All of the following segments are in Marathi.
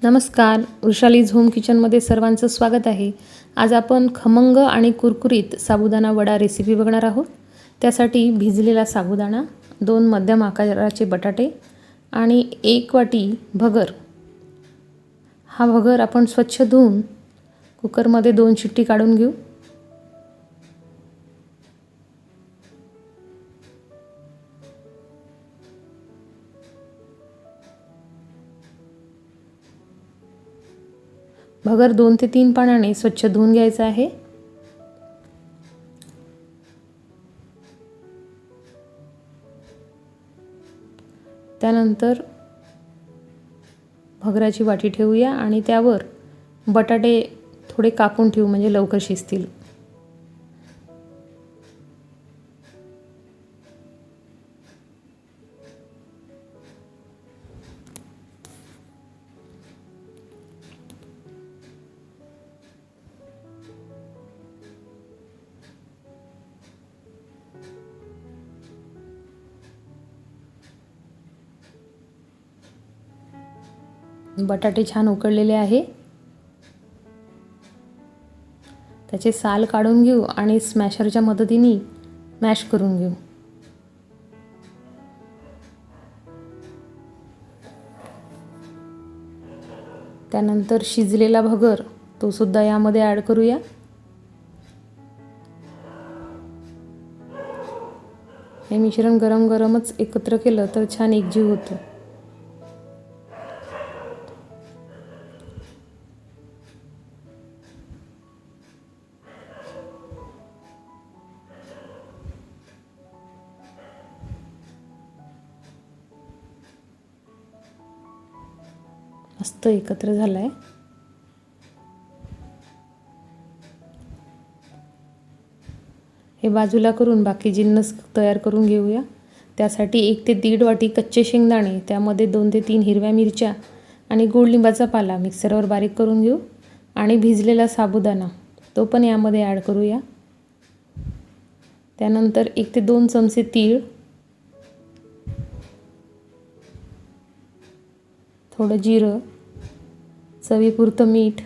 नमस्कार, वृषालीज होम किचनमध्ये सर्वांचं स्वागत आहे. आज आपण खमंग आणि कुरकुरीत साबुदाणा वडा रेसिपी बघणार आहोत. त्यासाठी भिजलेला साबुदाणा, 2 मध्यम आकाराचे बटाटे आणि 1 वाटी भगर. हा भगर आपण स्वच्छ धुवून कुकरमध्ये 2 शिट्टी काढून घेऊ. भगर 2 ते 3 पाण्याने स्वच्छ धुवून घ्यायचं आहे. त्यानंतर भगराची वाटी ठेवूया आणि त्यावर बटाटे थोडे कापून ठेवू म्हणजे लवकर शिजतील. बटाटे छान उकळलेले आहे. त्याचे साल काढून घेऊ आणि स्मॅशरच्या मदतीने मॅश करून घेऊ. त्यानंतर शिजलेला भगर तो सुद्धा यामध्ये ॲड करूया. हे मिश्रण गरम गरमच एकत्र केलं तर छान एकजीव होतं. मस्त एकत्र झाला आहे. हे बाजूला करून बाकी जिन्नस तयार करून घेऊया. त्यासाठी 1 ते 1.5 वाटी कच्चे शेंगदाणे, त्यामध्ये 2 ते 3 हिरव्या मिरच्या आणि गोड लिंबाचा पाला मिक्सरवर बारीक करून घेऊ आणि भिजलेला साबुदाणा तो पण यामध्ये ॲड करूया. त्यानंतर 1 ते 2 चमचे तीळ, थोडं जिरं, चवीपुरतं मीठ,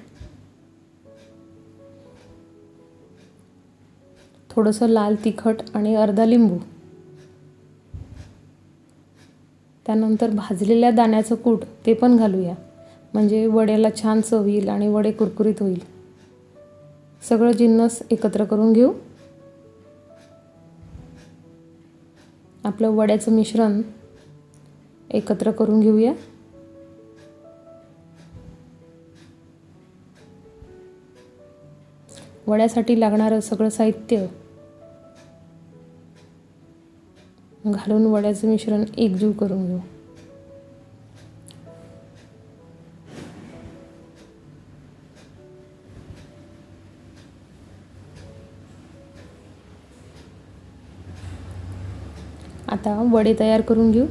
थोडंसं लाल तिखट आणि अर्धा लिंबू. त्यानंतर भाजलेल्या दाण्याचं कूट ते पण घालूया म्हणजे वड्याला छान चव येईल आणि वडे कुरकुरीत होईल. सगळं जिन्नस एकत्र करून घेऊ. आपलं वड्याचं मिश्रण एकत्र करून घेऊया. वड्यासाठी लागणारं सगळं साहित्य घालून वड्याचं मिश्रण एकजीव करून घेऊ. आता वडे तयार करून घेऊ.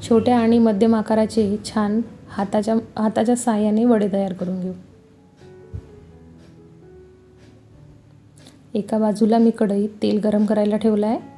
छोट्या आणि मध्यम आकाराचे छान हाताच्या साहाय्याने वडे तयार करून घेऊ. एका बाजूला मी कढईत तेल गरम करायला ठेवलं आहे.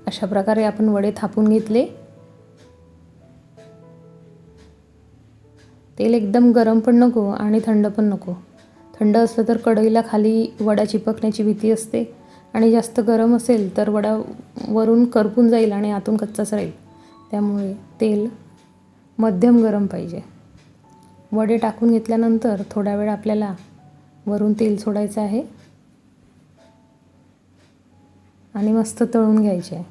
अशा प्रकारे आपण वडे थापून घेतले. तेल एकदम गरम पण नको आणि थंड पण नको. थंड असलं तर कढईला खाली वडा चिपकण्याची भीती असते आणि जास्त गरम असेल तर वडा वरून करपून जाईल आणि आतून कच्चाच राहील. त्यामुळे तेल मध्यम गरम पाहिजे. वडे टाकून घेतल्यानंतर थोडा वेळ आपल्याला वरून तेल सोडायचं आहे आणि मस्त तळून घ्यायचे आहे.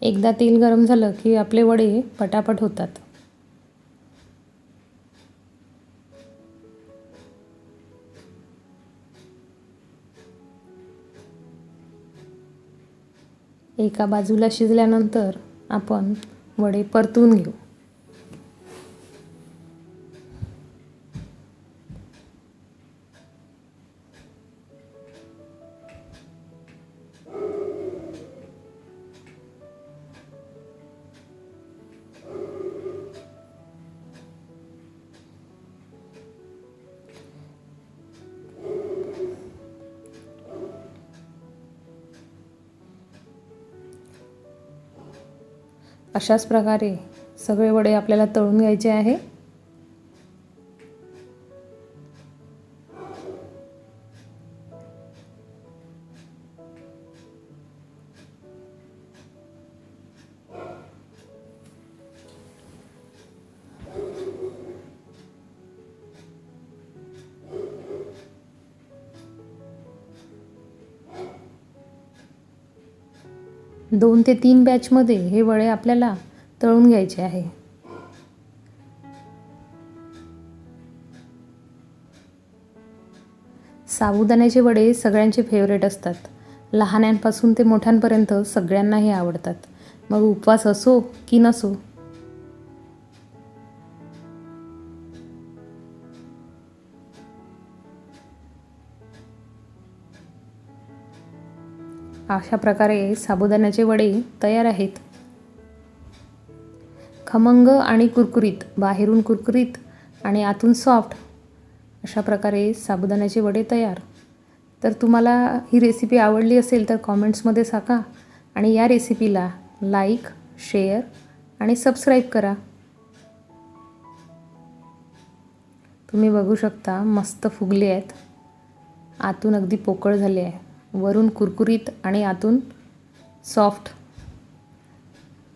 एकदा तेल गरम झालं की आपले वडे पटापट होतात. एका बाजूला शिजल्यानंतर आपण वडे परतून घेऊ. अशाच प्रकारे सगळे वडे आपल्याला तळून घ्यायचे आहे. दोन ते 3 बॅचमध्ये हे वडे आपल्याला तळून घ्यायचे आहे. साबुदाण्याचे वडे सगळ्यांचे फेवरेट असतात. लहान्यांपासून ते मोठ्यांपर्यंत सगळ्यांना हे आवडतात. मग उपवास असो की नसो. अशा प्रकारे साबुदाण्याचे वडे तयार आहेत. खमंग आणि कुरकुरीत, बाहेरून कुरकुरीत आणि आतून सॉफ्ट अशा प्रकारे साबुदाण्याचे वडे तयार. तर तुम्हाला ही रेसिपी आवडली असेल तर कॉमेंट्समध्ये सांगा आणि या रेसिपीला लाईक, शेअर आणि सबस्क्राईब करा. तुम्ही बघू शकता मस्त फुगले आहेत. आतून अगदी पोकळ झाले आहे. वरून कुरकुरीत आणि आतून सॉफ्ट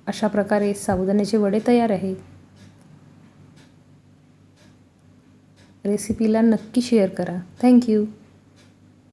अशा प्रकारे साबुदाण्याचे वडे तयार आहेत. रेसिपीला नक्की शेअर करा. थँक्यू.